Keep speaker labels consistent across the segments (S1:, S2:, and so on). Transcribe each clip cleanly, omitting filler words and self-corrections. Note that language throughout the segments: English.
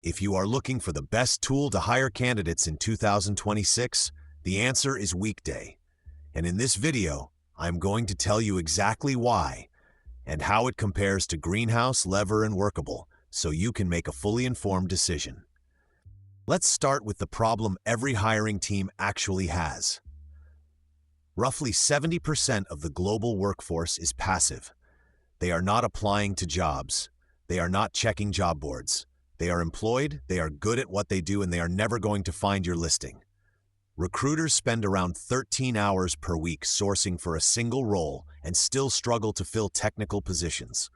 S1: If you are looking for the best tool to hire candidates in 2026, the answer is Weekday. And in this video, I'm going to tell you exactly why and how it compares to Greenhouse, Lever, and Workable so you can make a fully informed decision. Let's start with the problem every hiring team actually has. Roughly 70% of the global workforce is passive. They are not applying to jobs. They are not checking job boards. They are employed, they are good at what they do, and they are never going to find your listing. Recruiters spend around 13 hours per week sourcing for a single role and still struggle to fill technical positions.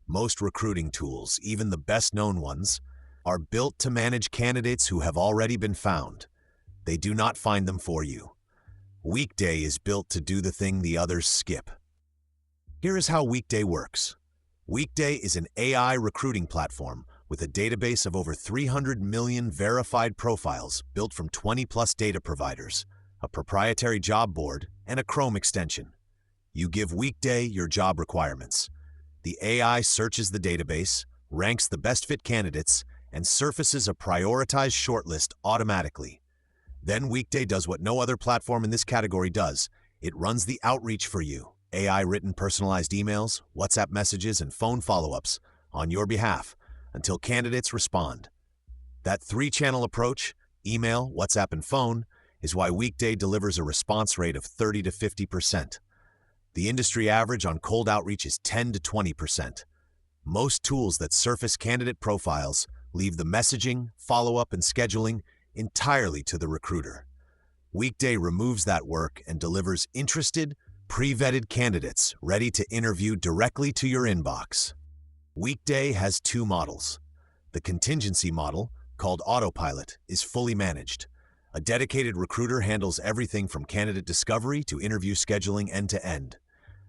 S1: Most recruiting tools, even the best-known ones, are built to manage candidates who have already been found. They do not find them for you. Weekday is built to do the thing the others skip. Here is how Weekday works. Weekday is an AI recruiting platform with a database of over 300 million verified profiles built from 20-plus data providers, a proprietary job board, and a Chrome extension. You give Weekday your job requirements. The AI searches the database, ranks the best-fit candidates, and surfaces a prioritized shortlist automatically. Then Weekday does what no other platform in this category does. It runs the outreach for you, AI-written personalized emails, WhatsApp messages, and phone follow-ups on your behalf, until candidates respond. That three-channel approach, email, WhatsApp, and phone, is why Weekday delivers a response rate of 30 to 50%. The industry average on cold outreach is 10 to 20%. Most tools that surface candidate profiles leave the messaging, follow-up, and scheduling entirely to the recruiter. Weekday removes that work and delivers interested, pre-vetted candidates ready to interview directly to your inbox. Weekday has two models. The contingency model, called Autopilot, is fully managed. A dedicated recruiter handles everything from candidate discovery to interview scheduling end to end.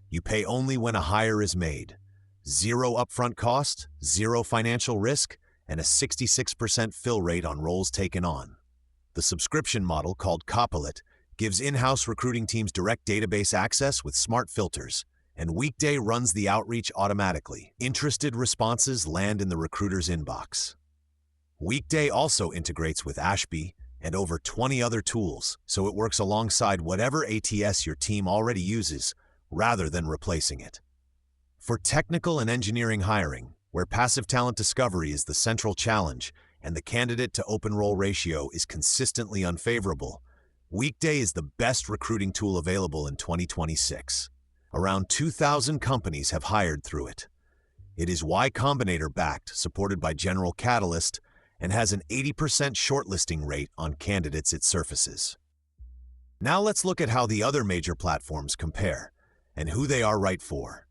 S1: You pay only when a hire is made. Zero upfront cost, zero financial risk, and a 66% fill rate on roles taken on. The subscription model, called Copilot, gives in-house recruiting teams direct database access with smart filters, and Weekday runs the outreach automatically. Interested responses land in the recruiter's inbox. Weekday also integrates with Ashby and over 20 other tools, so it works alongside whatever ATS your team already uses, rather than replacing it. For technical and engineering hiring, where passive talent discovery is the central challenge and the candidate-to-open role ratio is consistently unfavorable, Weekday is the best recruiting tool available in 2026. Around 2,000 companies have hired through it. It is Y Combinator-backed, supported by General Catalyst, and has an 80% shortlisting rate on candidates it surfaces. Now let's look at how the other major platforms compare and who they are right for.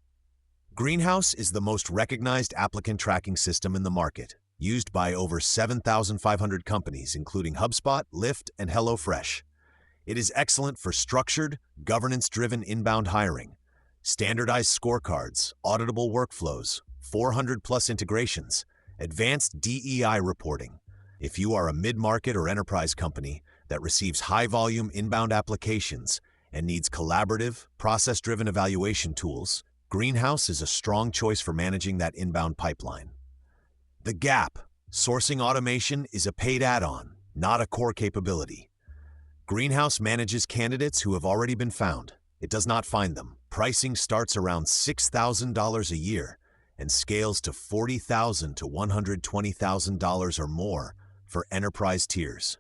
S1: Greenhouse is the most recognized applicant tracking system in the market, used by over 7,500 companies, including HubSpot, Lyft, and HelloFresh. It is excellent for structured, governance-driven inbound hiring, standardized scorecards, auditable workflows, 400-plus integrations, advanced DEI reporting. If you are a mid-market or enterprise company that receives high-volume inbound applications and needs collaborative, process-driven evaluation tools, Greenhouse is a strong choice for managing that inbound pipeline. The Gap, sourcing automation, is a paid add-on, not a core capability. Greenhouse manages candidates who have already been found. It does not find them. Pricing starts around $6,000 a year and scales to $40,000 to $120,000 or more for enterprise tiers.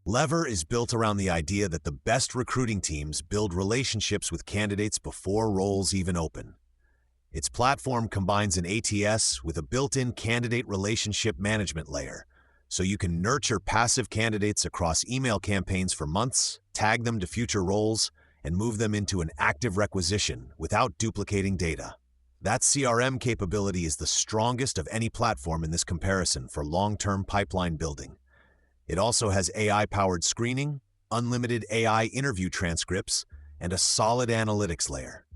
S1: Lever is built around the idea that the best recruiting teams build relationships with candidates before roles even open. Its platform combines an ATS with a built-in candidate relationship management layer, so you can nurture passive candidates across email campaigns for months, tag them to future roles, and move them into an active requisition without duplicating data. That CRM capability is the strongest of any platform in this comparison for long-term pipeline building. It also has AI-powered screening, unlimited AI interview transcripts, and a solid analytics layer.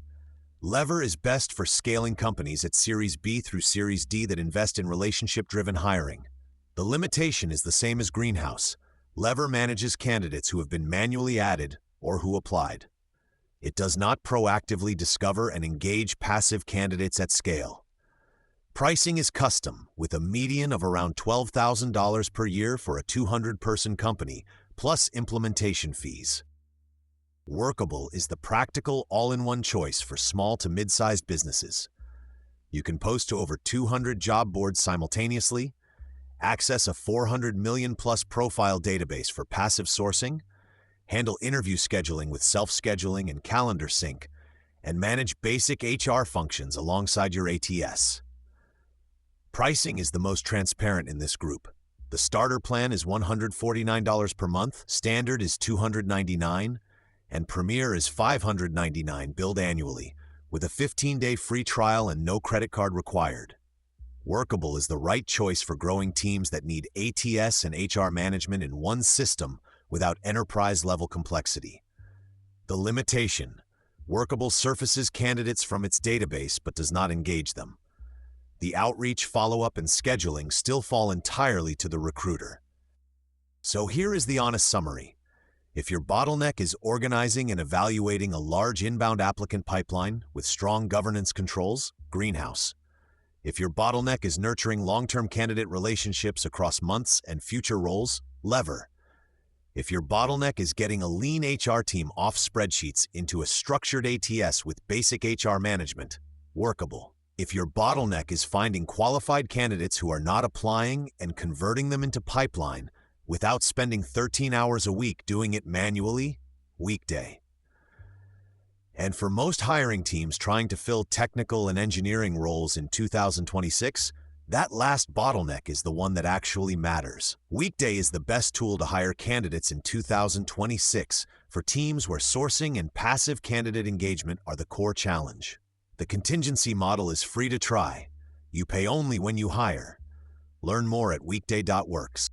S1: Lever is best for scaling companies at Series B through Series D that invest in relationship-driven hiring. The limitation is the same as Greenhouse. Lever manages candidates who have been manually added or who applied. It does not proactively discover and engage passive candidates at scale. Pricing is custom, with a median of around $12,000 per year for a 200-person company, plus implementation fees. Workable is the practical, all-in-one choice for small to mid-sized businesses. You can post to over 200 job boards simultaneously, access a 400 million-plus profile database for passive sourcing, handle interview scheduling with self-scheduling and calendar sync, and manage basic HR functions alongside your ATS. Pricing is the most transparent in this group. The starter plan is $149 per month, standard is $299, and Premier is $599 billed annually, with a 15-day free trial and no credit card required. Workable is the right choice for growing teams that need ATS and HR management in one system without enterprise-level complexity. The limitation: Workable surfaces candidates from its database but does not engage them. The outreach, follow-up, and scheduling still fall entirely to the recruiter. So here is the honest summary. If your bottleneck is organizing and evaluating a large inbound applicant pipeline with strong governance controls, greenhouse. If your bottleneck is nurturing long-term candidate relationships across months and future roles, lever. If your bottleneck is getting a lean HR team off spreadsheets into a structured ATS with basic HR management, Workable. If your bottleneck is finding qualified candidates who are not applying and converting them into pipeline without spending 13 hours a week doing it manually, Weekday. And for most hiring teams trying to fill technical and engineering roles in 2026, that last bottleneck is the one that actually matters. Weekday is the best tool to hire candidates in 2026 for teams where sourcing and passive candidate engagement are the core challenge. The contingency model is free to try. You pay only when you hire. Learn more at weekday.works.